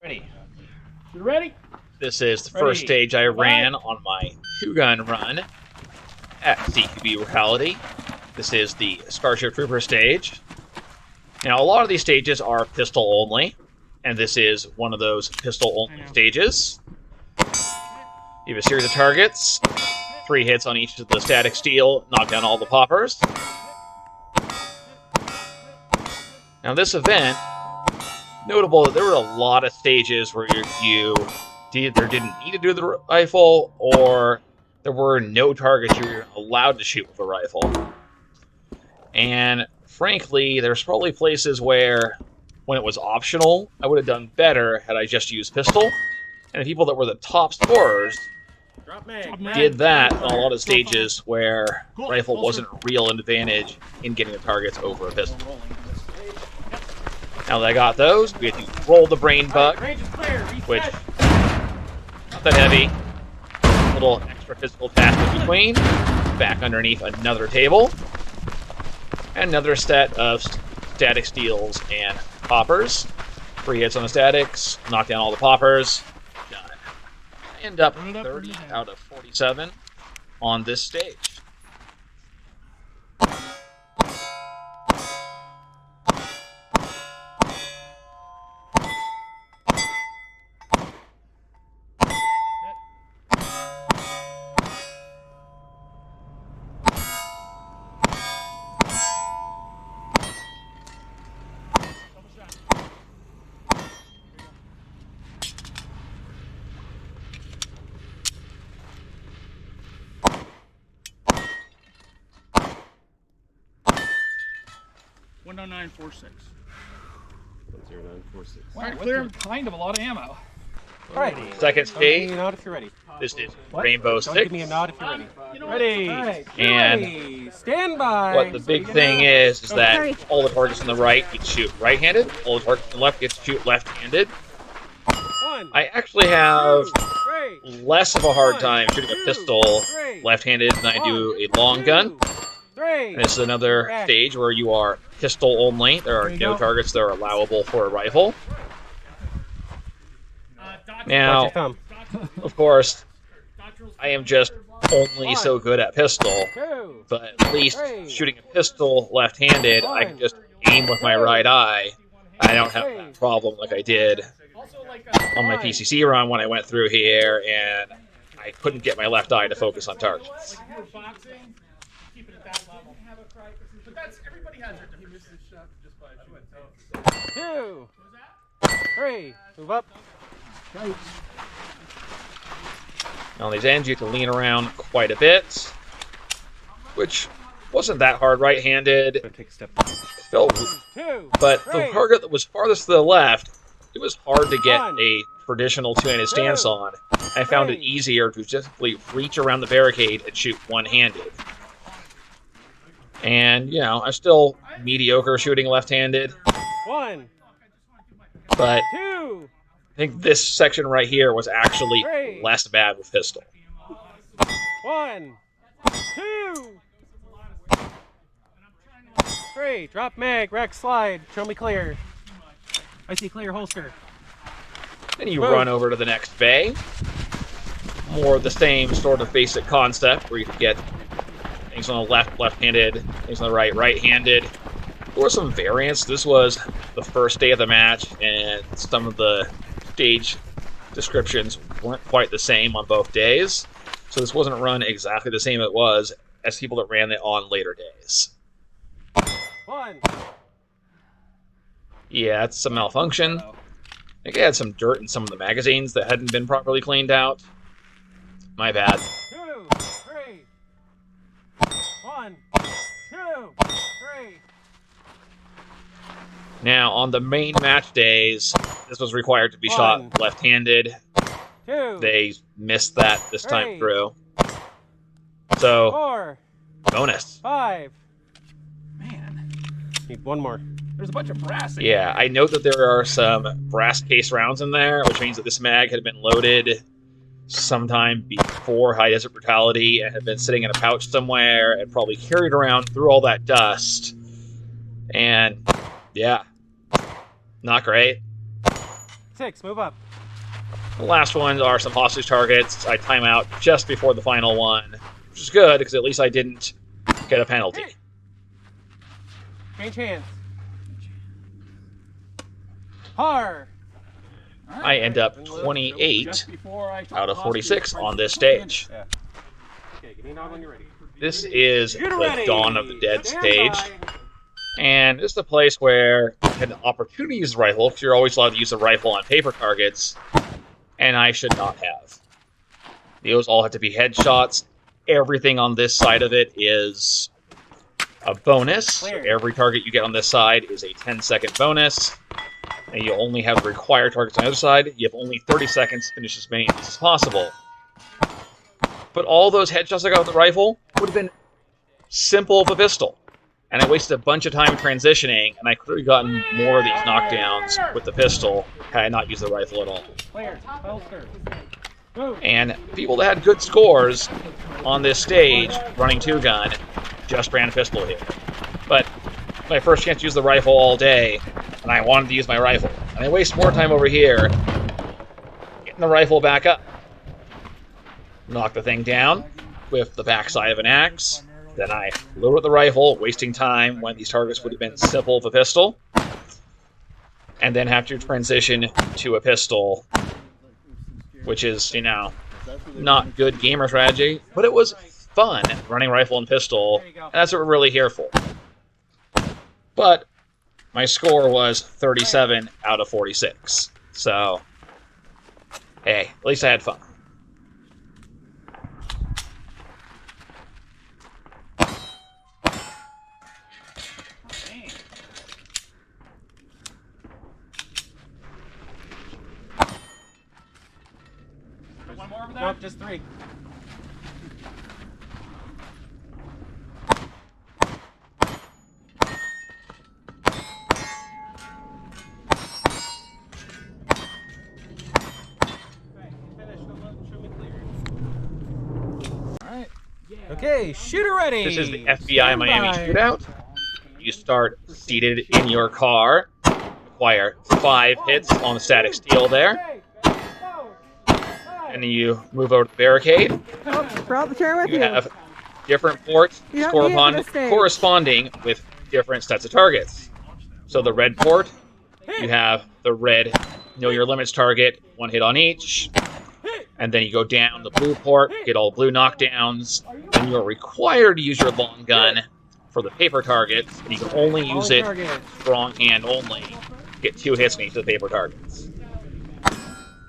Ready. You ready? This is the first stage I ran on my two-gun run at CQB Brutality. This is the Starship Trooper stage. Now, a lot of these stages are pistol only, and this is one of those pistol-only stages. You have a series of targets, 3 hits on each of the static steel, knock down all the poppers. Now, this event, notable that there were a lot of stages where you either didn't need to do the rifle, or there were no targets you were allowed to shoot with a rifle. And frankly, there's probably places where, when it was optional, I would have done better had I just used pistol. And the people that were the top scorers did that on a lot of stages where rifle wasn't a real advantage in getting the targets over a pistol. Now that I got those, we had to roll the brain bug, which not that heavy. A little extra physical task in between. Back underneath another table. And another set of static steels and poppers. 3 hits on the statics, knock down all the poppers. Done. I end up 30 out of 47 on this stage. Alright, clear. Kind of a lot of ammo. Alright. Second stage. Give me a nod if you're ready. This is Rainbow Don't Six. give me a nod if you're ready. Ready. Alright. And Stand by. what the big thing is that all the targets on the right get to shoot right-handed, all the targets on the left get to shoot left-handed. I actually have less of a hard time shooting a pistol left-handed than I do a long gun. And this is another stage where you are pistol only. There are no targets that are allowable for a rifle. Now, of course, I am just only so good at pistol, but at least shooting a pistol left-handed, I can just aim with my right eye. I don't have that problem like I did on my PCC run when I went through here, and I couldn't get my left eye to focus on targets. Two. 3. Move up. On these ends, you have to lean around quite a bit, which wasn't that hard right-handed. Take a step. But the target that was farthest to the left, it was hard to get a traditional two-handed stance on. I found it easier to just reach around the barricade and shoot one-handed. And, you know, I'm still mediocre shooting left-handed. 1. But 2. I think this section right here was actually less bad with pistol. 1. 2. 3. Drop mag. Rack slide. Show me clear. I see clear holster. Then you run over to the next bay. More of the same sort of basic concept where you can get things on the left, left-handed, things on the right, right-handed. There were some variants. This was the first day of the match, and some of the stage descriptions weren't quite the same on both days. So this wasn't run exactly the same it was as people that ran it on later days. 1. Yeah, it's some malfunction. I think I had some dirt in some of the magazines that hadn't been properly cleaned out. My bad. 2. 3. 1. 2. 3. Now, on the main match days, this was required to be shot left-handed. 2. They missed that this time through. So, 4. bonus. 5. Man. Need one more. There's a bunch of brass. Yeah, I note that there are some brass case rounds in there, which means that this mag had been loaded sometime before High Desert Brutality and had been sitting in a pouch somewhere and probably carried around through all that dust. And, yeah, not great. 6, move up. The last ones are some hostage targets. I time out just before the final one, which is good because at least I didn't get a penalty. Change hands. Har! I end up 28 out of 46 on this stage. Yeah. Okay, give me a nod when you're ready. This is the Dawn of the Dead stage. And this is the place where I had the opportunity to use the rifle, because you're always allowed to use the rifle on paper targets, and I should not have. Those all have to be headshots. Everything on this side of it is a bonus. So every target you get on this side is a 10-second bonus. And you only have the required targets on the other side. You have only 30 seconds to finish as many of these as possible. But all those headshots I got with the rifle would have been simple with a pistol. And I wasted a bunch of time transitioning, and I could have gotten more of these knockdowns with the pistol had I not used the rifle at all. And people that had good scores on this stage running two-gun just ran pistol here. But my first chance to use the rifle all day, and I wanted to use my rifle. And I waste more time over here getting the rifle back up. Knock the thing down with the backside of an axe. Then I load up the rifle, wasting time when these targets would have been simple with a pistol. And then have to transition to a pistol, which is, you know, not good gamer strategy, but it was fun running rifle and pistol, and that's what we're really here for. But my score was 37 out of 46, so hey, at least I had fun. One more over there? Nope, just 3. Okay, shooter ready! This is the FBI Miami shootout. You start seated in your car. Acquire 5 hits on the static steel there. And then you move over to the barricade. Brought the chair with you. You have different ports score upon corresponding with different sets of targets. So the red port, you have the red know your limits target, 1 hit on each. And then you go down the blue port, get all blue knockdowns. Then you're required to use your long gun for the paper targets. And you can only use it strong hand only. Get 2 hits on each of the paper targets.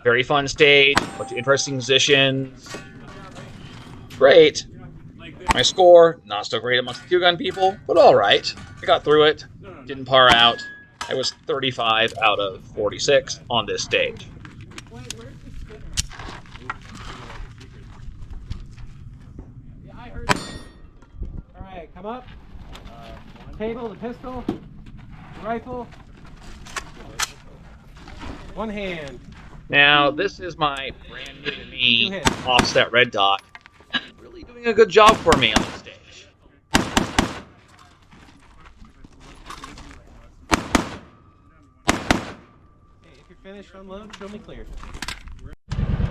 Very fun stage, bunch of interesting positions. Great. My score, not so great amongst the two-gun people, but alright. I got through it, didn't par out. I was 35 out of 46 on this stage. Alright, come up. Table, the pistol, the rifle. 1 hand. Now, this is my brand new to me offset red dot. Really doing a good job for me on this stage. Hey, if you're finished, unload, show me clear.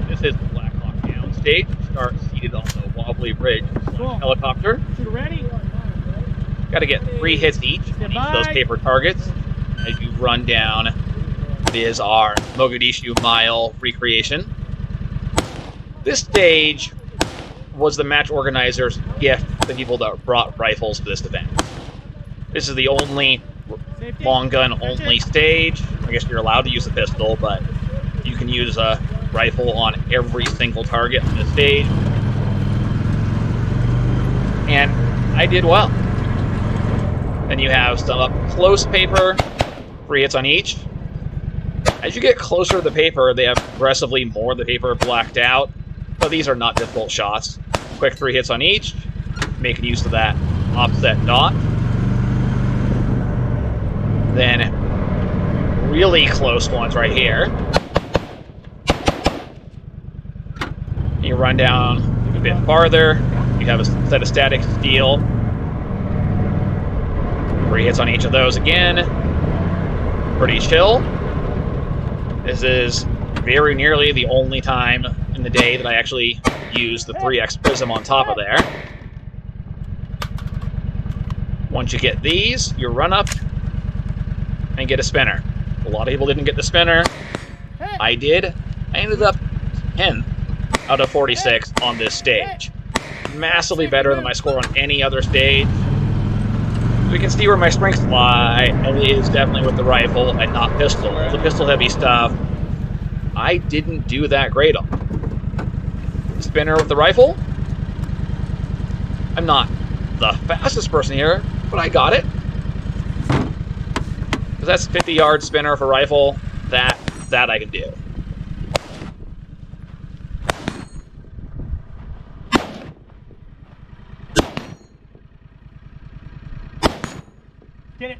This is the Blackhawk down stage. Start seated on the wobbly bridge helicopter. Shooter ready? Got to get 3 hits each on each of those paper targets as you run down. It is our Mogadishu Mile recreation. This stage was the match organizer's gift to the people that brought rifles to this event. This is the only long gun only stage. I guess you're allowed to use a pistol, but you can use a rifle on every single target on this stage. And I did well. Then you have some up close paper, 3 hits on each. As you get closer to the paper, they have progressively more of the paper blacked out, but these are not difficult shots. Quick 3 hits on each, making use of that offset dot. Then really close ones right here. You run down a bit farther, you have a set of static steel. 3 hits on each of those again. Pretty chill. This is very nearly the only time in the day that I actually use the 3x prism on top of there. Once you get these, you run up and get a spinner. A lot of people didn't get the spinner. I did. I ended up 10 out of 46 on this stage. Massively better than my score on any other stage. We can see where my strengths lie, and it is definitely with the rifle and not pistol. The pistol-heavy stuff, I didn't do that great on. Spinner with the rifle, I'm not the fastest person here, but I got it. Because that's 50-yard spinner for rifle, that I can do. Get it.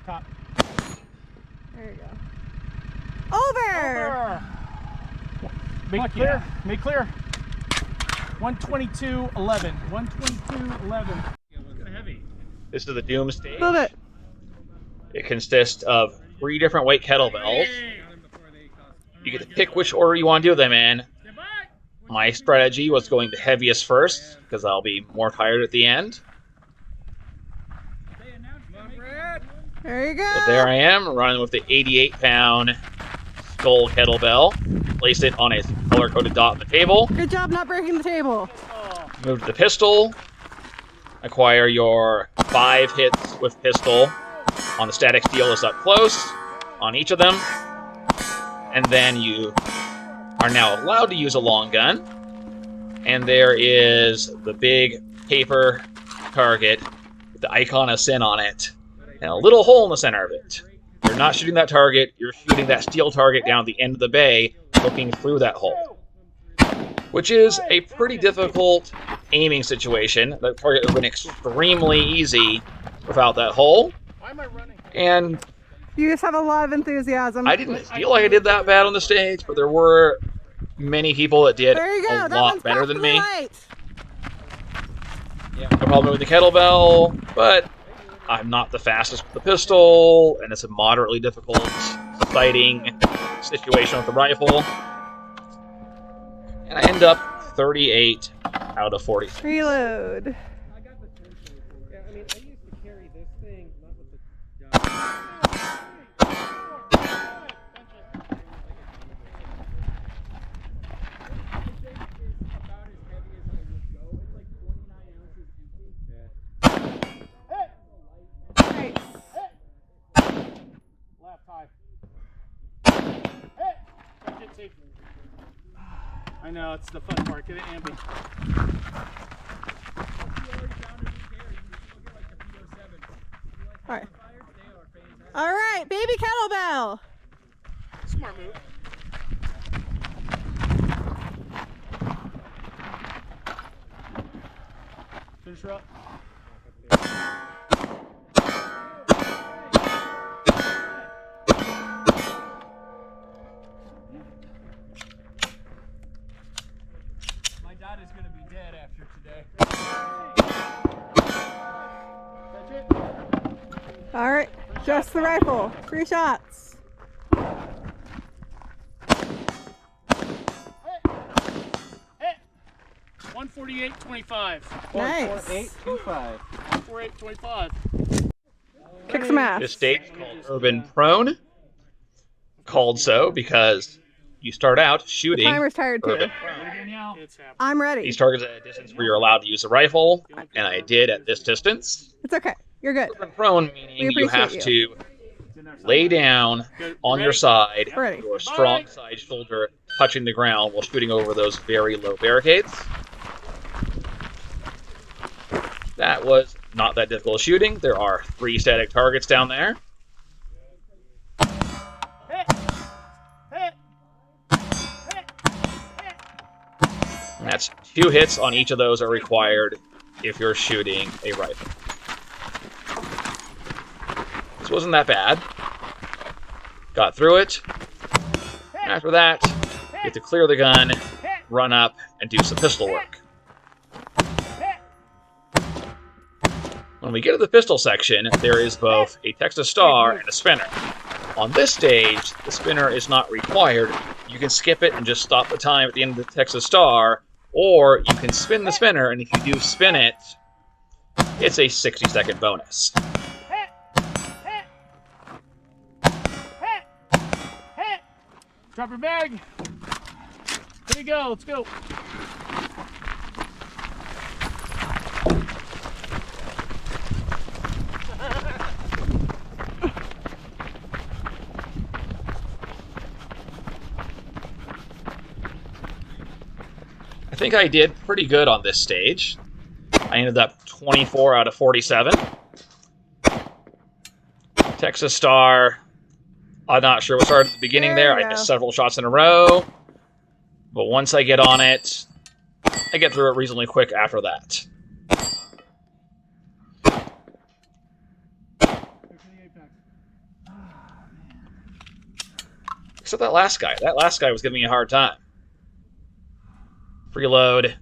Top. There you go. Over! Make clear. Make clear. 122.11. 122.11. Heavy. This is the Doom stage. Move it. It consists of 3 different weight kettlebells. You get to pick which order you want to do them in. My strategy was going the heaviest first, because I'll be more tired at the end. There you go. So there I am, running with the 88-pound skull kettlebell. Place it on a color-coded dot on the table. Good job not breaking the table. Move to the pistol. Acquire your 5 hits with pistol on the static steel that's up close on each of them. And then you are now allowed to use a long gun. And there is the big paper target with the icon of sin on it. And a little hole in the center of it. You're not shooting that target, you're shooting that steel target down at the end of the bay, looking through that hole. Which is a pretty difficult aiming situation. That target would have been extremely easy without that hole. And You just have a lot of enthusiasm. I didn't feel like I did that bad on the stage, but there were many people that did There you go. a That lot one's better than me. right. Yeah, no problem with the kettlebell, but I'm not the fastest with the pistol, and it's a moderately difficult sighting situation with the rifle. And I end up 38 out of 46. Reload. Yeah, I mean, I used to carry this thing, not with the Nice. Left high. I know, it's the fun part. Get it ampy. Alright. Alright, baby kettlebell. Smart move. Finish her up. My dad is going to be dead after today. Alright, just the rifle. 3 shots. 148.25. Nice. 825. 148.25. Kick some ass. This stage is called Urban Prone. Called so because you start out shooting Timer's tired too. urban. It's happening. I'm ready. These targets at a distance where you're allowed to use a rifle, and I did at this distance. It's okay. You're good. Urban Prone meaning you have appreciate to lay down on your side, Ready. your strong side shoulder touching the ground while shooting over those very low barricades. That was not that difficult shooting. There are 3 static targets down there. And that's 2 hits on each of those are required if you're shooting a rifle. This wasn't that bad. Got through it. After that, you have to clear the gun, run up, and do some pistol work. When we get to the pistol section, there is both a Texas Star and a spinner. On this stage, the spinner is not required. You can skip it and just stop the time at the end of the Texas Star, or you can spin the spinner, and if you do spin it, it's a 60-second bonus. Drop your bag. Here we go. Let's go. I think I did pretty good on this stage. I ended up 24 out of 47. Texas Star, I'm not sure what started at the beginning there. I missed several shots in a row. But once I get on it, I get through it reasonably quick after that. Except that last guy. That last guy was giving me a hard time. Preload.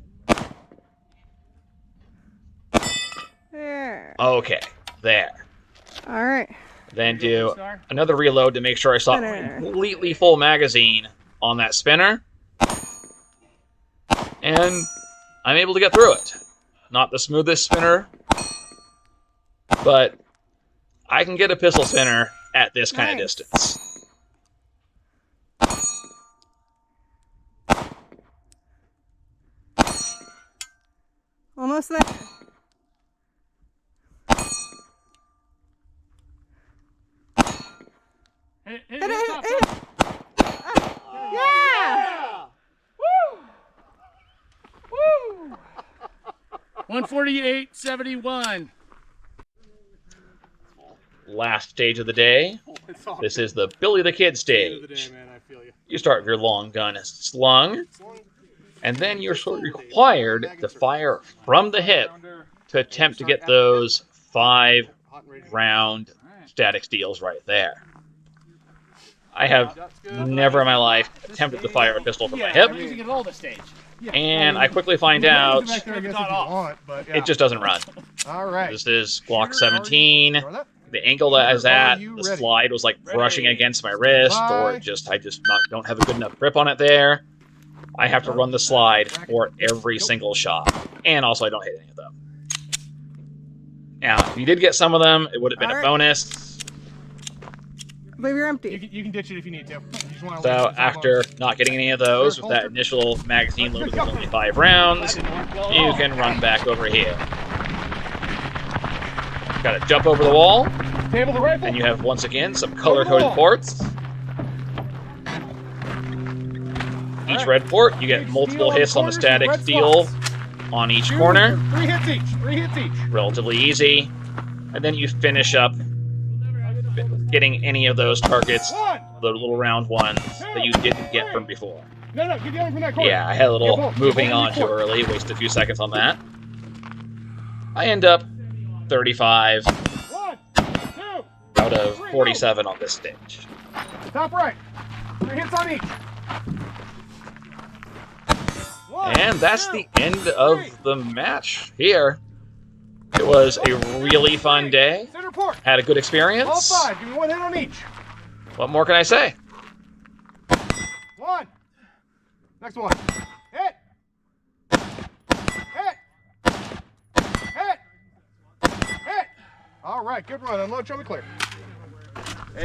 There. Okay, there. All right. Then do another reload to make sure I saw a completely full magazine on that spinner. And I'm able to get through it. Not the smoothest spinner, but I can get a pistol spinner at this kind of distance. Almost there. Hit Hit it, it, top, hit it. top. Yeah! Woo! 148.71. Last stage of the day. This is the Billy the Kid stage. You start with your long gun slung, and then you're sort of required to fire from the hip to attempt to get those 5-round static steels right there. I have never in my life attempted to fire a pistol from my hip, and I quickly find out it just doesn't run. This is Glock 17. The angle that I was at, the slide was like brushing against my wrist, or I just don't have a good enough grip on it there. I have to run the slide for every single shot, and also I don't hit any of them. Now, if you did get some of them, it would have been a bonus. I believe you're empty. You can ditch it if you need to. So after not getting any of those, with that initial magazine loaded with only 5 rounds, you can run back over here. Got to jump over the wall, and you have, once again, some color-coded ports. Each red port, you get multiple hits on the static steel on each corner. 3 hits each. 3 hits each. Relatively easy. And then you finish up getting any of those targets, the little round ones that you didn't get from before. No, get the other from that corner. Yeah, I had a little moving on too early, wasted a few seconds on that. I end up 35 out of 47 on this stage. Top right. 3 hits on each. And that's the end of the match here. It was a really fun day. Had a good experience. All 5. Give me 1 hit on each. What more can I say? 1. Next one. Hit. Hit. Hit. Hit. All right. Good run. Unload. Show me clear.